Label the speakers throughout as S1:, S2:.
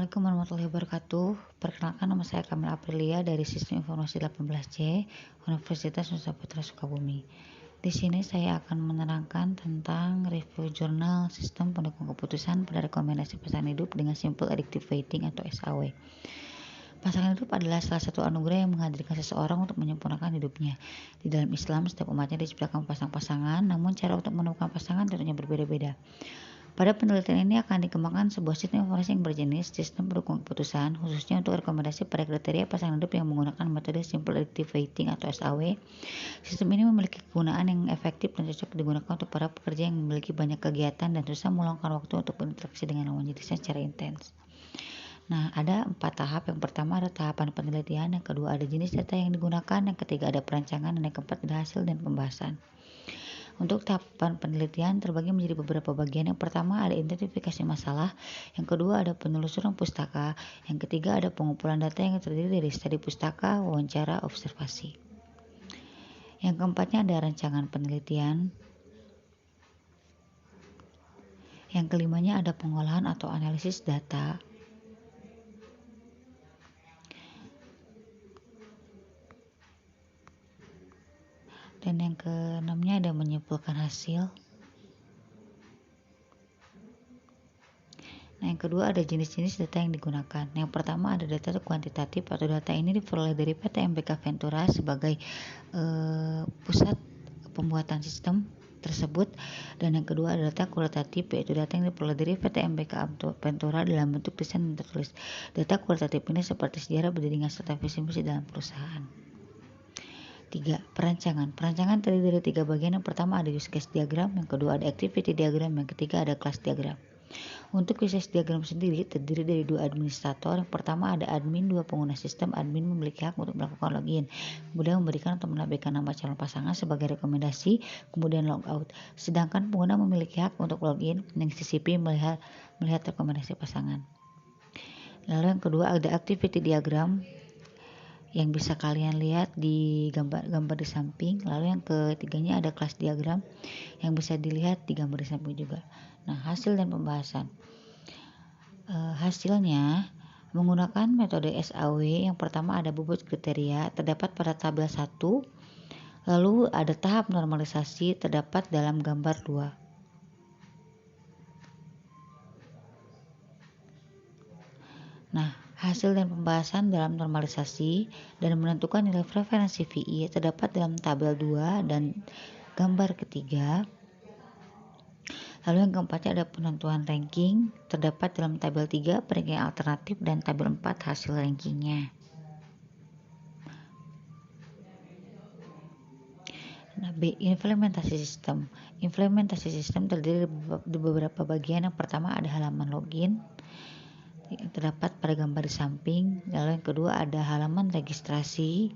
S1: Assalamualaikum warahmatullahi wabarakatuh. Perkenalkan, nama saya Kamil Aprilia dari Sistem Informasi 18C Universitas Nusa Putra Sukabumi. Di sini saya akan menerangkan tentang review jurnal Sistem Pendukung Keputusan pada Rekomendasi Pasangan Hidup dengan Simple Addictive Weighting atau SAW. Pasangan hidup adalah salah satu anugerah yang menghadirkan seseorang untuk menyempurnakan hidupnya. Di dalam Islam, setiap umatnya diciptakan pasang-pasangan, namun cara untuk menemukan pasangan tentunya berbeda-beda. Pada penelitian ini akan dikembangkan sebuah sistem informasi yang berjenis sistem pendukung keputusan, khususnya untuk rekomendasi pada kriteria pasangan hidup yang menggunakan metode Simple Addictive Weighting atau SAW. Sistem ini memiliki kegunaan yang efektif dan cocok digunakan untuk para pekerja yang memiliki banyak kegiatan dan susah meluangkan waktu untuk berinteraksi dengan lawan jenisnya secara intens. Nah, ada 4 tahap. Yang pertama ada tahapan penelitian, yang kedua ada jenis data yang digunakan, yang ketiga ada perancangan, dan yang keempat ada hasil dan pembahasan. Untuk tahapan penelitian terbagi menjadi beberapa bagian. Yang pertama ada identifikasi masalah, yang kedua ada penelusuran pustaka, yang ketiga ada pengumpulan data yang terdiri dari studi pustaka, wawancara, observasi. Yang keempatnya ada rancangan penelitian. Yang kelimanya ada pengolahan atau analisis data. Dan yang keenamnya ada menyimpulkan hasil. Nah, yang kedua ada jenis-jenis data yang digunakan. Yang pertama ada data kuantitatif atau data ini diperoleh dari PT MBK Ventura sebagai pusat pembuatan sistem tersebut. Dan yang kedua ada data kualitatif, yaitu data yang diperoleh dari PT MBK Ventura dalam bentuk desain dan tertulis. Data kualitatif ini seperti sejarah berdirinya serta visi misi dalam perusahaan. 3. Perancangan. Perancangan terdiri dari 3 bagian. Yang pertama ada use case diagram, yang kedua ada activity diagram, yang ketiga ada class diagram. Untuk use case diagram sendiri terdiri dari 2 administrator. Yang pertama ada admin, 2 pengguna sistem. Admin memiliki hak untuk melakukan login, kemudian memberikan atau menampilkan nama calon pasangan sebagai rekomendasi, kemudian logout. Sedangkan pengguna memiliki hak untuk login dan CCP melihat rekomendasi pasangan. Lalu yang kedua ada activity diagram yang bisa kalian lihat di gambar di samping. Lalu yang ketiganya ada class diagram yang bisa dilihat di gambar di samping juga. Nah, hasil dan pembahasan. Hasilnya menggunakan metode SAW. Yang pertama ada bobot kriteria terdapat pada tabel 1. Lalu ada tahap normalisasi terdapat dalam gambar 2. Nah, hasil dan pembahasan dalam normalisasi dan menentukan nilai preferensi VI terdapat dalam tabel 2 dan gambar ketiga. Lalu yang keempatnya ada penentuan ranking terdapat dalam tabel 3 ranking alternatif dan tabel 4 hasil rankingnya. Nah, B. Implementasi sistem. Implementasi sistem terdiri dari beberapa bagian. Yang pertama ada halaman login yang terdapat pada gambar di samping. Lalu yang kedua ada halaman registrasi.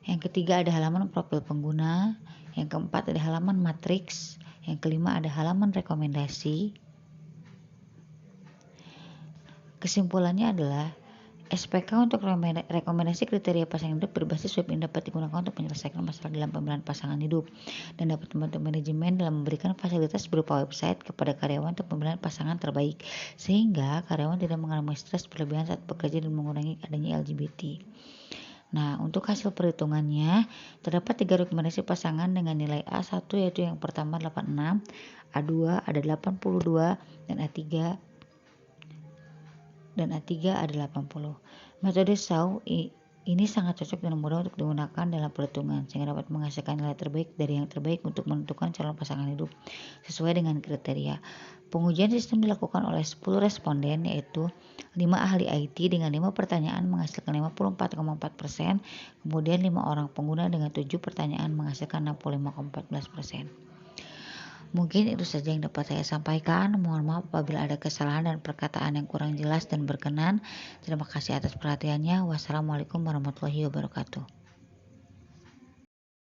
S1: Yang ketiga ada halaman profil pengguna. Yang keempat ada halaman matriks. Yang kelima ada halaman rekomendasi. Kesimpulannya adalah SPK untuk rekomendasi kriteria pasangan hidup berbasis web ini dapat digunakan untuk menyelesaikan masalah dalam pemilihan pasangan hidup dan dapat membantu manajemen dalam memberikan fasilitas berupa website kepada karyawan untuk pemilihan pasangan terbaik, sehingga karyawan tidak mengalami stres berlebihan saat bekerja dan mengurangi adanya LGBT. Nah, untuk hasil perhitungannya terdapat 3 rekomendasi pasangan dengan nilai A1, yaitu yang pertama 86, A2 ada 82, dan A3 ada 80. Metode SAW ini sangat cocok dan mudah untuk digunakan dalam perhitungan sehingga dapat menghasilkan nilai terbaik dari yang terbaik untuk menentukan calon pasangan hidup sesuai dengan kriteria. Pengujian sistem dilakukan oleh 10 responden, yaitu 5 ahli IT dengan 5 pertanyaan menghasilkan 54,4%, kemudian 5 orang pengguna dengan 7 pertanyaan menghasilkan 65,14%. Mungkin itu saja yang dapat saya sampaikan. Mohon maaf apabila ada kesalahan dan perkataan yang kurang jelas dan berkenan. Terima kasih atas perhatiannya. Wassalamualaikum warahmatullahi wabarakatuh.